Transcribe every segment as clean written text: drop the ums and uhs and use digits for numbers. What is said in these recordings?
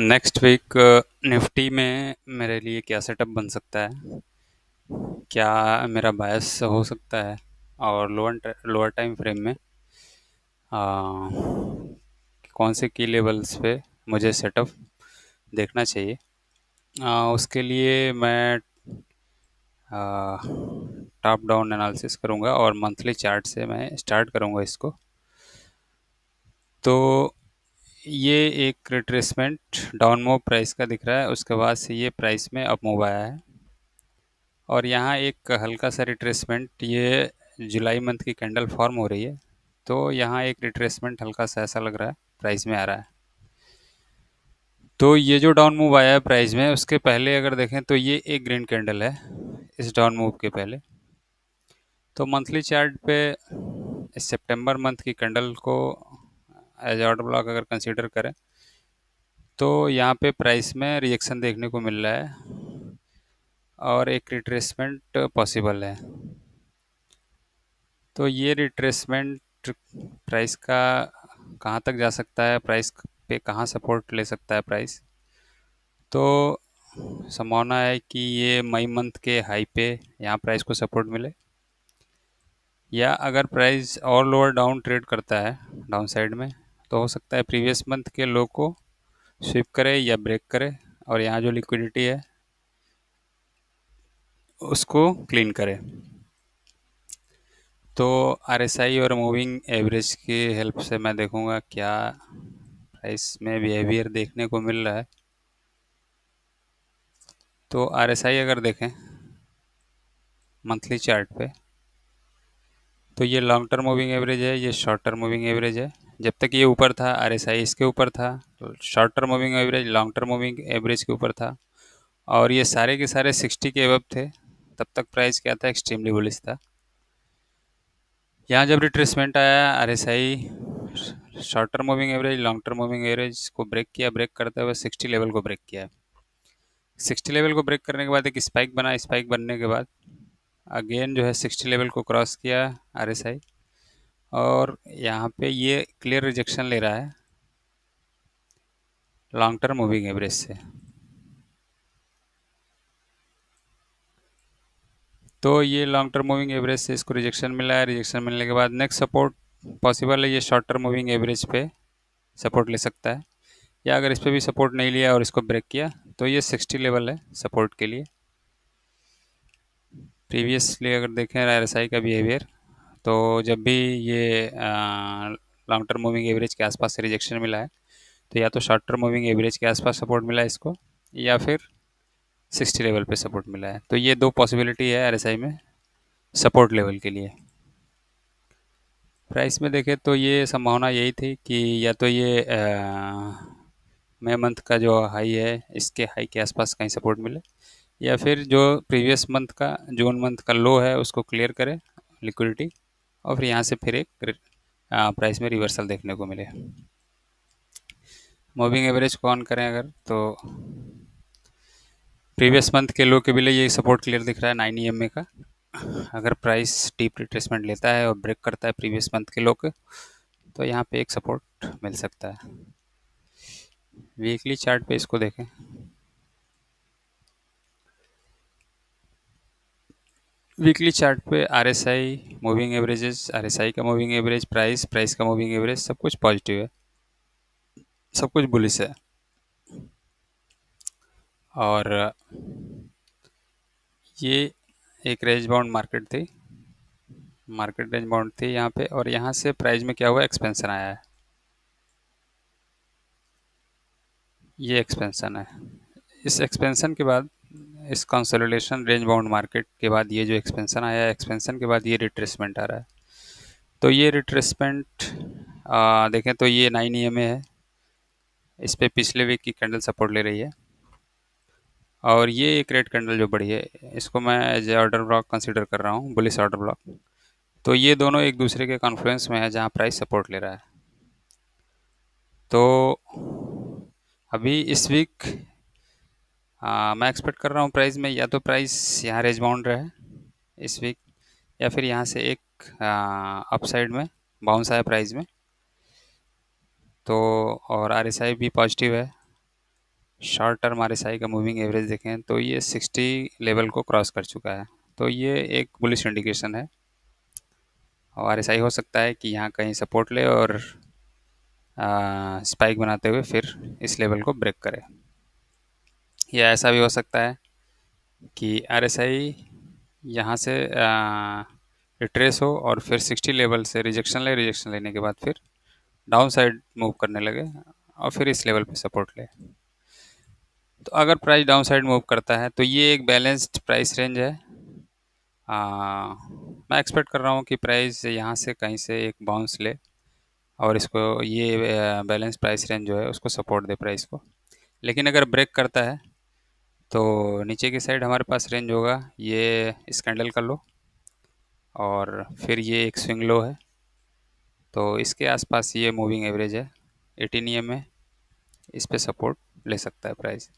Next week Nifty में मेरे लिए क्या सेटअप बन सकता है? क्या मेरा बायस हो सकता है? और लोअर टाइम फ्रेम में आ, कौन से की लेवल्स पे मुझे सेटअप देखना चाहिए? उसके लिए मैं टॉप डाउन एनालिसिस करूँगा और मंथली चार्ट से मैं स्टार्ट करूँगा इसको। तो ये एक रिट्रेसमेंट डाउन मूव प्राइस का दिख रहा है, उसके बाद से ये प्राइस में अप मूव आया है और यहाँ एक हल्का सा रिट्रेसमेंट, ये जुलाई मंथ की कैंडल फॉर्म हो रही है, तो यहाँ एक रिट्रेसमेंट हल्का सा ऐसा लग रहा है प्राइस में आ रहा है। तो ये जो डाउन मूव आया है प्राइस में, उसके पहले अगर देखें तो ये एक ग्रीन कैंडल है इस डाउन मूव के पहले। तो मंथली चार्ट पे इस सितंबर मंथ की कैंडल को एज ऑर्डर ब्लॉक अगर कंसीडर करें तो यहाँ पे प्राइस में रिजेक्शन देखने को मिल रहा है और एक रिट्रेसमेंट पॉसिबल है। तो ये रिट्रेसमेंट प्राइस का कहाँ तक जा सकता है, प्राइस पे कहाँ सपोर्ट ले सकता है प्राइस? तो संभावना है कि ये मई मंथ के हाई पे यहाँ प्राइस को सपोर्ट मिले, या अगर प्राइस और लोअर डाउन ट्रेड करता है डाउन साइड में तो हो सकता है प्रीवियस मंथ के लो को स्विप करे या ब्रेक करे और यहाँ जो लिक्विडिटी है उसको क्लीन करे। तो आरएसआई और मूविंग एवरेज की हेल्प से मैं देखूंगा क्या प्राइस में बिहेवियर देखने को मिल रहा है। तो आरएसआई अगर देखें मंथली चार्ट पे तो ये लॉन्ग टर्म मूविंग एवरेज है, ये शॉर्ट टर्म मूविंग एवरेज है। जब तक ये ऊपर था आरएसआई इसके ऊपर था, तो short term moving average long term moving average के ऊपर था और ये सारे के सारे 60 के अबव थे। तब तक प्राइस क्या था, एक्सट्रीमली बुलिश था। यहाँ जब रिट्रेसमेंट आया RSI short term moving average long term moving average को ब्रेक किया, ब्रेक करते हुए 60 लेवल को ब्रेक किया। 60 लेवल को ब्रेक करने के बाद एक स्पाइक बना, स्पाइक बनने के बाद अगेन जो है 60 लेवल को क्रॉस किया आरएसआई और यहाँ पे ये क्लियर रिजेक्शन ले रहा है लॉन्ग टर्म मूविंग एवरेज से। तो ये लॉन्ग टर्म मूविंग एवरेज से इसको रिजेक्शन मिला है। रिजेक्शन मिलने के बाद नेक्स्ट सपोर्ट पॉसिबल है, ये शॉर्ट टर्म मूविंग एवरेज पे सपोर्ट ले सकता है, या अगर इस पर भी सपोर्ट नहीं लिया और इसको ब्रेक किया तो ये 60 लेवल है सपोर्ट के लिए। प्रीवियसली अगर देखें आरएसआई का बिहेवियर, तो जब भी ये लॉन्ग टर्म मूविंग एवरेज के आसपास से रिजेक्शन मिला है तो या तो शॉर्ट टर्म मूविंग एवरेज के आसपास सपोर्ट मिला है इसको, या फिर 60 लेवल पे सपोर्ट मिला है। तो ये दो पॉसिबिलिटी है आरएसआई में सपोर्ट लेवल के लिए। प्राइस में देखें तो ये संभावना यही थी कि या तो ये मई मंथ का जो हाई है इसके हाई के आसपास कहीं सपोर्ट मिले, या फिर जो प्रीवियस मंथ का जून मंथ का लो है उसको क्लियर करे लिक्विडिटी और फिर यहाँ से फिर एक प्राइस में रिवर्सल देखने को मिले। मूविंग एवरेज को ऑन करें अगर तो प्रीवियस मंथ के लो के भी लिए ये सपोर्ट क्लियर दिख रहा है 9 EMA का। अगर प्राइस डीप रिट्रेसमेंट लेता है और ब्रेक करता है प्रीवियस मंथ के लो के तो यहाँ पे एक सपोर्ट मिल सकता है। वीकली चार्ट पे इसको देखें, वीकली चार्ट पे आरएसआई मूविंग एवरेजेस, आरएसआई का मूविंग एवरेज, प्राइस, प्राइस का मूविंग एवरेज, सब कुछ पॉजिटिव है, सब कुछ बुलिश है। और ये एक range bound market range bound थी यहाँ पे, और यहाँ से प्राइस में क्या हुआ, एक्सपेंशन आया है। ये एक्सपेंशन है, इस एक्सपेंशन के बाद इस कंसोलिडेशन रेंज बाउंड मार्केट के बाद ये जो एक्सपेंशन आया है, एक्सपेंशन के बाद ये रिट्रेसमेंट आ रहा है। तो ये रिट्रेसमेंट देखें तो ये 9 EMA है, इस पे पिछले वीक की कैंडल सपोर्ट ले रही है और ये एक रेड कैंडल जो बढ़ी है इसको मैं एज ऑर्डर ब्लॉक कंसीडर कर रहा हूँ, बुलिश ऑर्डर ब्लॉक। तो ये दोनों एक दूसरे के कॉन्फ्लुएंस में है जहाँ प्राइस सपोर्ट ले रहा है। तो अभी इस वीक मैं एक्सपेक्ट कर रहा हूँ प्राइस में या तो प्राइस यहाँ रेंज बाउंड रहे इस वीक, या फिर यहाँ से एक अपसाइड में बाउंस आया प्राइस में। तो और आरएसआई भी पॉजिटिव है, शॉर्ट टर्म RSI का मूविंग एवरेज देखें तो ये 60 लेवल को क्रॉस कर चुका है, तो ये एक बुलिश इंडिकेशन है। और RSI हो सकता है कि यहाँ कहीं सपोर्ट ले और स्पाइक बनाते हुए फिर इस लेवल को ब्रेक करे, या ऐसा भी हो सकता है कि RSI यहाँ से रिट्रेस हो और फिर 60 लेवल से रिजेक्शन लेने के बाद फिर डाउन साइड मूव करने लगे और फिर इस लेवल पे सपोर्ट ले। तो अगर प्राइस डाउन साइड मूव करता है तो ये एक बैलेंस्ड प्राइस रेंज है। मैं एक्सपेक्ट कर रहा हूँ कि प्राइस यहाँ से कहीं से एक बाउंस ले और इसको ये बैलेंस प्राइस रेंज जो है उसको सपोर्ट दे प्राइस को। लेकिन अगर ब्रेक करता है तो नीचे की साइड हमारे पास रेंज होगा ये इस कैंडल का लो और फिर ये एक स्विंग लो है, तो इसके आसपास ये मूविंग एवरेज है 18 EM में, इस पे सपोर्ट ले सकता है प्राइस।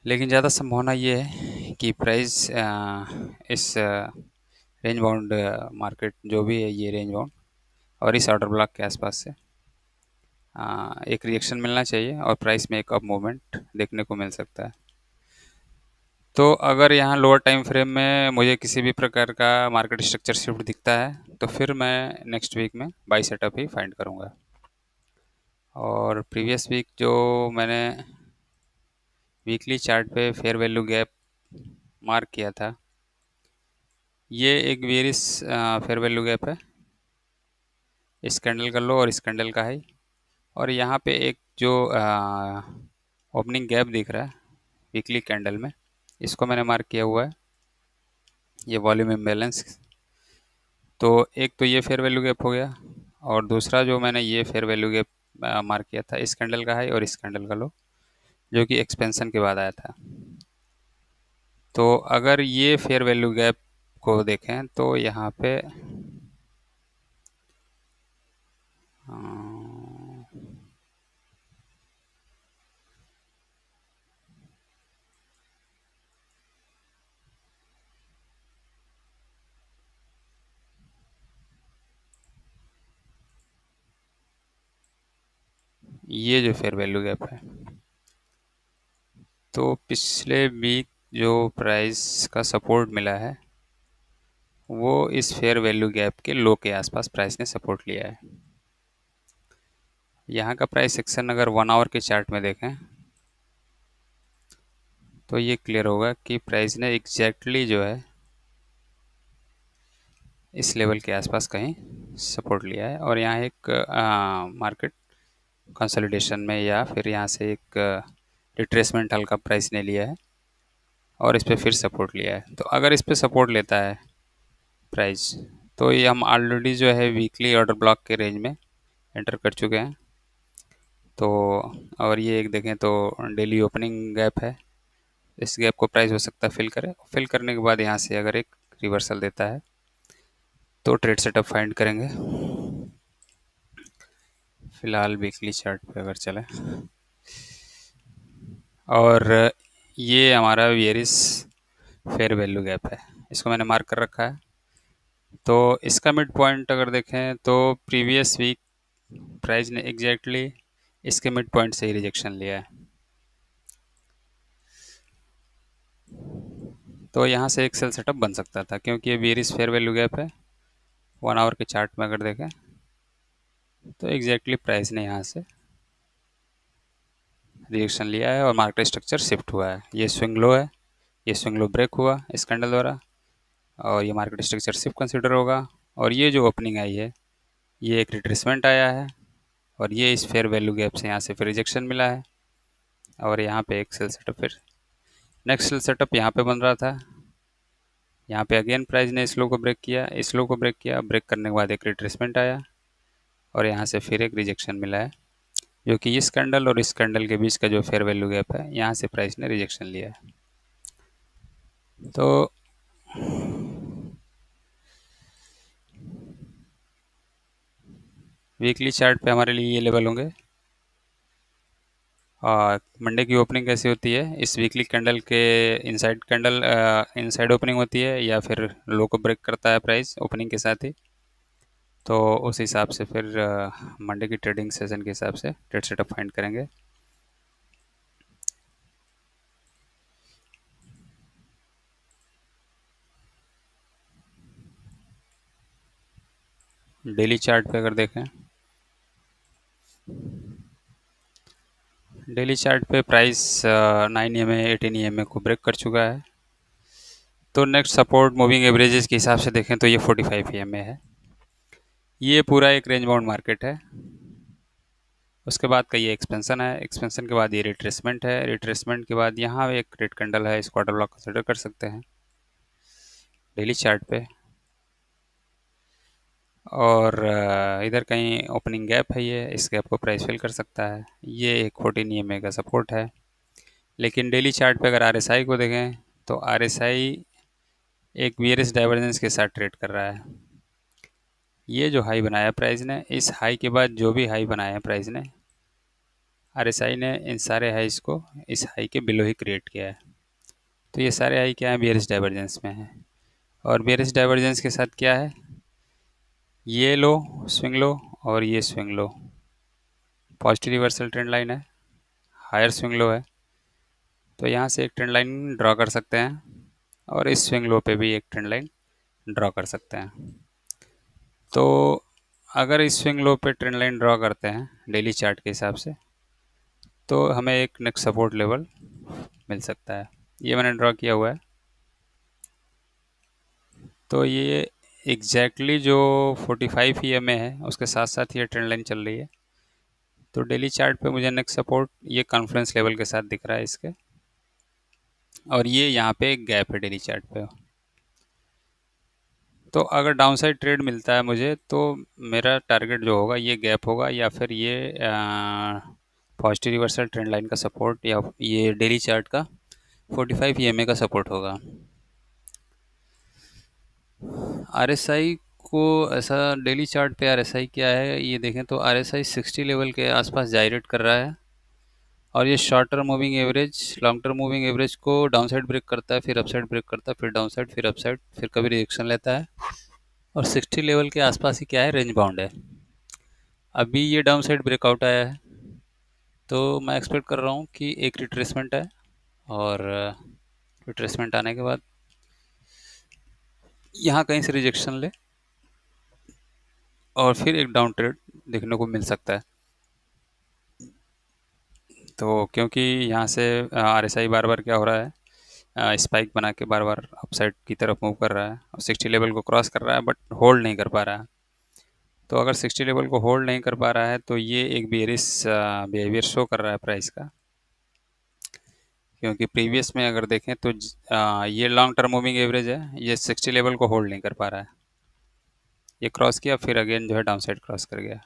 लेकिन ज़्यादा संभावना ये है कि प्राइस इस रेंज बाउंड मार्केट जो भी है ये रेंज बाउंड और इस ऑर्डर ब्लॉक के आसपास से एक रिएक्शन मिलना चाहिए और प्राइस में एक अप मूवमेंट देखने को मिल सकता है। तो अगर यहाँ लोअर टाइम फ्रेम में मुझे किसी भी प्रकार का मार्केट स्ट्रक्चर शिफ्ट दिखता है तो फिर मैं नेक्स्ट वीक में बाई सेटअप ही फाइंड करूँगा। और प्रीवियस वीक जो मैंने वीकली चार्ट पे फेयर वैल्यू गैप मार्क किया था, ये एक वेरिस फेयर वैल्यू गैप है, इस कैंडल का लो और इस कैंडल का हाई, और यहाँ पे एक जो ओपनिंग गैप दिख रहा है वीकली कैंडल में, इसको मैंने मार्क किया हुआ है, ये वॉल्यूम इम्बैलेंस। तो एक तो ये फेयर वैल्यू गैप हो गया और दूसरा जो मैंने ये फेयर वैल्यू गैप मार्क किया था इस कैंडल का हाई और इस कैंडल का लो, जो कि एक्सपेंशन के बाद आया था। तो अगर ये फेयर वैल्यू गैप को देखें तो यहाँ पे ये जो फेयर वैल्यू गैप है, तो पिछले वीक जो प्राइस का सपोर्ट मिला है वो इस फेयर वैल्यू गैप के लो के आसपास प्राइस ने सपोर्ट लिया है। यहाँ का प्राइस सेक्शन अगर 1 आवर के चार्ट में देखें तो ये क्लियर होगा कि प्राइस ने एग्जैक्टली जो है इस लेवल के आसपास कहीं सपोर्ट लिया है और यहाँ एक मार्केट कंसोलिडेशन में या फिर यहाँ से एक रिट्रेसमेंट हल्का प्राइस ने लिया है और इस पर फिर सपोर्ट लिया है। तो अगर इस पर सपोर्ट लेता है प्राइस तो ये हम ऑलरेडी जो है वीकली ऑर्डर ब्लॉक के रेंज में एंटर कर चुके हैं। तो और ये एक देखें तो डेली ओपनिंग गैप है, इस गैप को प्राइस हो सकता है फिल करे, फिल करने के बाद यहाँ से अगर एक रिवर्सल देता है तो ट्रेड सेटअप फाइंड करेंगे। फिलहाल वीकली चार्ट पे अगर चले और ये हमारा वेरिस फेयर वैल्यू गैप है, इसको मैंने मार्क कर रखा है। तो इसका मिड पॉइंट अगर देखें तो प्रीवियस वीक प्राइस ने एग्जैक्टली इसके मिड पॉइंट से ही रिजेक्शन लिया है, तो यहाँ से एक सेल सेटअप बन सकता था क्योंकि ये वेरिस फेयर वैल्यू गैप है। 1 आवर के चार्ट में अगर देखें तो एग्जैक्टली प्राइस ने यहाँ से रिएक्शन लिया है और मार्केट स्ट्रक्चर शिफ्ट हुआ है। ये स्विंग लो है, ये स्विंग लो ब्रेक हुआ इस कैंडल द्वारा और ये मार्केट स्ट्रक्चर शिफ्ट कंसिडर होगा। और ये जो ओपनिंग आई है ये एक रिट्रेसमेंट आया है और ये इस फेयर वैल्यू गैप से यहाँ से फिर रिजेक्शन मिला है और यहाँ पे एक सेल सेटअप, फिर नेक्स्ट सेल सेटअप यहाँ पे बन रहा था। यहाँ पे अगेन प्राइस ने इस लो को ब्रेक किया, इस लो को ब्रेक किया, ब्रेक करने के बाद एक रिट्रेसमेंट आया और यहाँ से फिर एक रिजेक्शन मिला है, जो कि इस कैंडल और इस कैंडल के बीच का जो फेयर वैल्यू गैप है यहाँ से प्राइस ने रिजेक्शन लिया है। तो वीकली चार्ट पे हमारे लिए ये लेवल होंगे। मंडे की ओपनिंग कैसी होती है, इस वीकली कैंडल के इनसाइड ओपनिंग होती है या फिर लो को ब्रेक करता है प्राइस ओपनिंग के साथ ही, तो उस हिसाब से फिर मंडे की ट्रेडिंग सेशन के हिसाब से ट्रेड सेटअप फाइंड करेंगे। डेली चार्ट पे अगर देखें, डेली चार्ट पे प्राइस 9 EMA 18 EMA को ब्रेक कर चुका है। तो नेक्स्ट सपोर्ट मूविंग एवरेजेस के हिसाब से देखें तो ये 45 EMA है। ये पूरा एक रेंज बाउंड मार्केट है। उसके बाद का ये एक्सपेंशन है, एक्सपेंशन के बाद ये रिट्रेसमेंट है, रिट्रेसमेंट के बाद यहाँ एक रेड कैंडल है, इसको ऑर्डर ब्लॉक कंसिडर कर सकते हैं डेली चार्ट पे। और इधर कहीं ओपनिंग गैप है, ये इस गैप को प्राइस फिल कर सकता है। ये एक 14 EMA का सपोर्ट है। लेकिन डेली चार्ट पे अगर आरएसआई को देखें तो आरएसआई एक बियरिश डाइवर्जेंस के साथ ट्रेड कर रहा है। ये जो हाई बनाया प्राइस ने, इस हाई के बाद जो भी हाई बनाया प्राइस ने, आरएसआई ने इन सारे हाइज को इस हाई के बिलो ही क्रिएट किया है। तो ये सारे हाई क्या है, बियरिश डाइवर्जेंस में है। और बियरिश डाइवर्जेंस के साथ क्या है, ये लो स्विंग लो और ये swing low, positive reversal trend line है, हायर स्विंग लो है। तो यहाँ से एक ट्रेंड लाइन ड्रॉ कर सकते हैं और इस स्विंग लो पे भी एक ट्रेंड लाइन ड्रॉ कर सकते हैं। तो अगर इस स्विंग लो पे ट्रेंड लाइन ड्रॉ करते हैं डेली चार्ट के हिसाब से, तो हमें एक नेक्स्ट सपोर्ट लेवल मिल सकता है। ये मैंने ड्रॉ किया हुआ है। तो ये एग्जैक्टली जो 45 EMA है उसके साथ साथ ये ट्रेंड लाइन चल रही है। तो डेली चार्ट पे मुझे नेक्स्ट सपोर्ट ये कॉन्फ्रेंस लेवल के साथ दिख रहा है इसके, और ये यहाँ पे एक गैप है डेली चार्ट पे। तो अगर डाउन साइड ट्रेड मिलता है मुझे, तो मेरा टारगेट जो होगा ये गैप होगा, या फिर ये पॉजिटिव रिवर्सल ट्रेंड लाइन का सपोर्ट, या ये डेली चार्ट का 45 EMA का सपोर्ट होगा। आरएसआई को ऐसा डेली चार्ट पे आरएसआई क्या है ये देखें तो आरएसआई 60 लेवल के आसपास जायरेट कर रहा है, और ये short term moving average long term moving average को डाउन साइड ब्रेक करता है, फिर अप साइड ब्रेक करता है, फिर डाउन साइड, फिर अप साइड, फिर कभी रिएक्शन लेता है। और 60 लेवल के आसपास ही क्या है, रेंज बाउंड है। अभी ये डाउन साइड ब्रेकआउट आया है, तो मैं एक्सपेक्ट कर रहा हूँ कि एक रिट्रेसमेंट है, और रिट्रेसमेंट आने के बाद यहाँ कहीं से रिजेक्शन ले और फिर एक डाउन ट्रेड देखने को मिल सकता है। तो क्योंकि यहाँ से आरएसआई बार बार क्या हो रहा है, स्पाइक बना के बार बार अपसाइड की तरफ मूव कर रहा है और 60 लेवल को क्रॉस कर रहा है, बट होल्ड नहीं कर पा रहा है। तो अगर 60 लेवल को होल्ड नहीं कर पा रहा है तो ये एक बेयरिश बिहेवियर शो कर रहा है प्राइस का। क्योंकि प्रीवियस में अगर देखें तो ये लॉन्ग टर्म मूविंग एवरेज है, ये 60 लेवल को होल्ड नहीं कर पा रहा है। ये क्रॉस किया, फिर अगेन जो है डाउन साइड क्रॉस कर गया।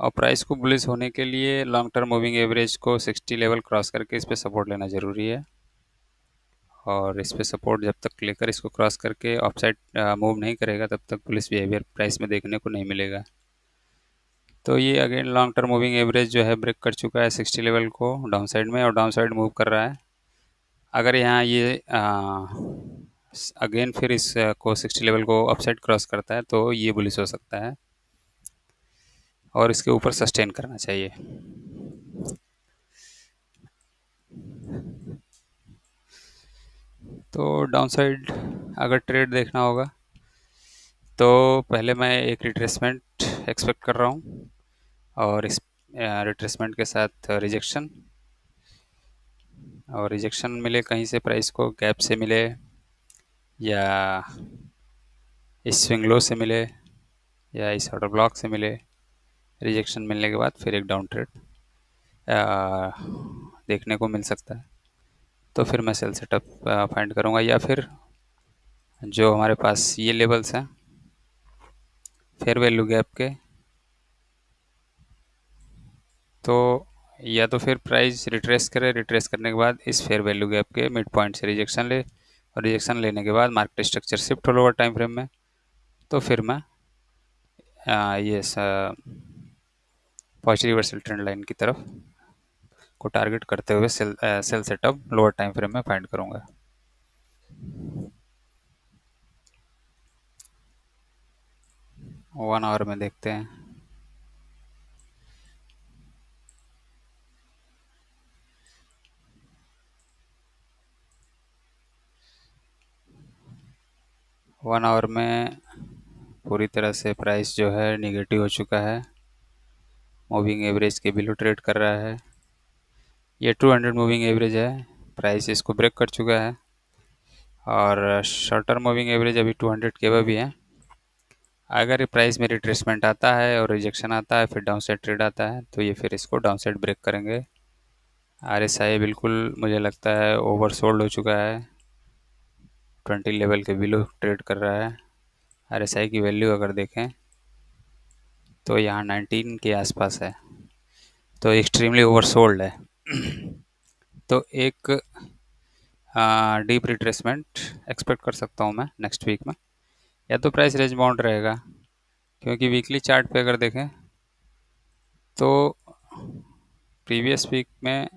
और प्राइस को बुलिश होने के लिए लॉन्ग टर्म मूविंग एवरेज को 60 लेवल क्रॉस करके इस पर सपोर्ट लेना ज़रूरी है। और इस पे सपोर्ट जब तक लेकर इसको क्रॉस करके ऑफसाइड मूव नहीं करेगा, तब तक पुलिस बिहेवियर प्राइस में देखने को नहीं मिलेगा। तो ये again long term moving average जो है ब्रेक कर चुका है 60 लेवल को डाउन साइड में, और डाउन साइड मूव कर रहा है। अगर यहाँ ये अगेन फिर इस को 60 लेवल को अपसाइड क्रॉस करता है तो ये बुलिश हो सकता है, और इसके ऊपर सस्टेन करना चाहिए। तो डाउन साइड अगर ट्रेड देखना होगा तो पहले मैं एक रिट्रेसमेंट एक्सपेक्ट कर रहा हूँ, और इस रिट्रेसमेंट के साथ रिजेक्शन, और रिजेक्शन मिले कहीं से प्राइस को, गैप से मिले या इस स्विंग लो से मिले या इस ऑर्डर ब्लॉक से मिले, रिजेक्शन मिलने के बाद फिर एक डाउन ट्रेड देखने को मिल सकता है। तो फिर मैं सेल सेटअप फाइंड करूँगा, या फिर जो हमारे पास ये लेवल्स हैं फेयर वैल्यू गैप के, तो या तो फिर प्राइस रिट्रेस करे, रिट्रेस करने के बाद इस फेयर वैल्यू गैप के मिड पॉइंट से रिजेक्शन ले, और रिजेक्शन लेने के बाद मार्केट स्ट्रक्चर शिफ्ट हो लोअर टाइम फ्रेम में, तो फिर मैं ये पॉजिटिव रिवर्सल ट्रेंड लाइन की तरफ को टारगेट करते हुए sell setup lower time frame में फाइंड करूँगा। 1 आवर में देखते हैं। वन आवर में पूरी तरह से प्राइस जो है निगेटिव हो चुका है, मूविंग एवरेज के बिलो ट्रेड कर रहा है। ये 200 मूविंग एवरेज है, प्राइस इसको ब्रेक कर चुका है और शॉर्ट टर्म मूविंग एवरेज अभी 200 के अबव भी है। अगर ये प्राइस में रिट्रेसमेंट आता है और रिजेक्शन आता है, फिर डाउन साइड ट्रेड आता है, तो ये फिर इसको डाउन साइड ब्रेक करेंगे। RSI बिल्कुल मुझे लगता है ओवर सोल्ड हो चुका है, 20 लेवल के बिलो ट्रेड कर रहा है। RSI की वैल्यू अगर देखें तो यहाँ 19 के आसपास है, तो एक्सट्रीमली ओवर सोल्ड है। तो एक डीप रिट्रेसमेंट एक्सपेक्ट कर सकता हूँ मैं नेक्स्ट वीक में, या तो प्राइस रेंज बाउंड रहेगा, क्योंकि वीकली चार्ट पे अगर देखें तो प्रीवियस वीक में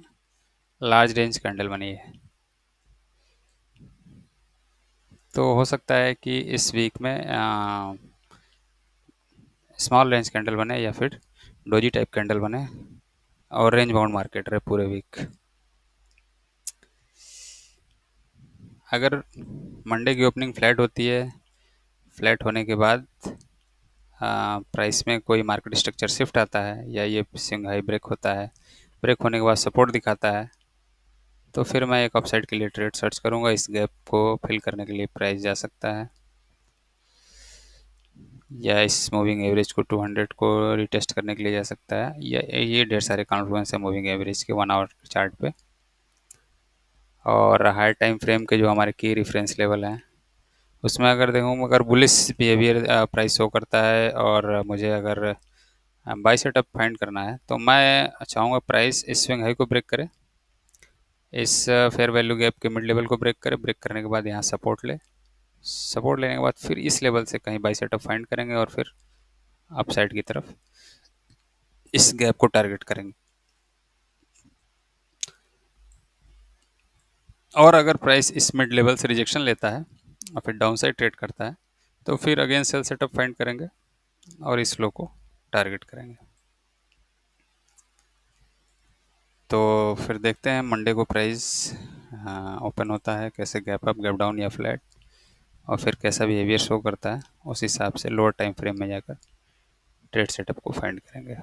लार्ज रेंज कैंडल बनी है, तो हो सकता है कि इस वीक में स्मॉल रेंज कैंडल बने या फिर डोजी टाइप कैंडल बने और रेंज बाउंड मार्केट रहे पूरे वीक। अगर मंडे की ओपनिंग फ्लैट होती है, फ्लैट होने के बाद प्राइस में कोई मार्केट स्ट्रक्चर शिफ्ट आता है या ये स्विंग हाई ब्रेक होता है, ब्रेक होने के बाद सपोर्ट दिखाता है, तो फिर मैं एक अपसाइड के लिए ट्रेड सर्च करूंगा। इस गैप को फिल करने के लिए प्राइस जा सकता है या इस मूविंग एवरेज को 200 को रिटेस्ट करने के लिए जा सकता है, या ये ढेर सारे कॉन्फ्लुएंस है मूविंग एवरेज के 1 आवर चार्ट पे। और हाई टाइम फ्रेम के जो हमारे की रेफरेंस लेवल हैं उसमें अगर देखूँ, अगर बुलिश बिहेवियर प्राइस शो करता है और मुझे अगर बाई सेटअप फाइंड करना है, तो मैं चाहूँगा प्राइस इस स्विंग हाई को ब्रेक करे, इस फेयर वैल्यू गैप के मिड लेवल को ब्रेक करे, ब्रेक करने के बाद यहाँ सपोर्ट ले, सपोर्ट लेने के बाद फिर इस लेवल से कहीं बाई सेटअप फाइंड करेंगे और फिर अपसाइड की तरफ इस गैप को टारगेट करेंगे। और अगर प्राइस इस मिड लेवल से रिजेक्शन लेता है और फिर डाउन साइड ट्रेड करता है, तो फिर अगेन सेल सेटअप फाइंड करेंगे और इस लो को टारगेट करेंगे। तो फिर देखते हैं मंडे को प्राइस ओपन होता है कैसे, गैप अप, गैप डाउन या फ्लैट, और फिर कैसा बिहेवियर शो करता है, उस हिसाब से लोअर टाइम फ्रेम में जाकर ट्रेड सेटअप को फाइंड करेंगे।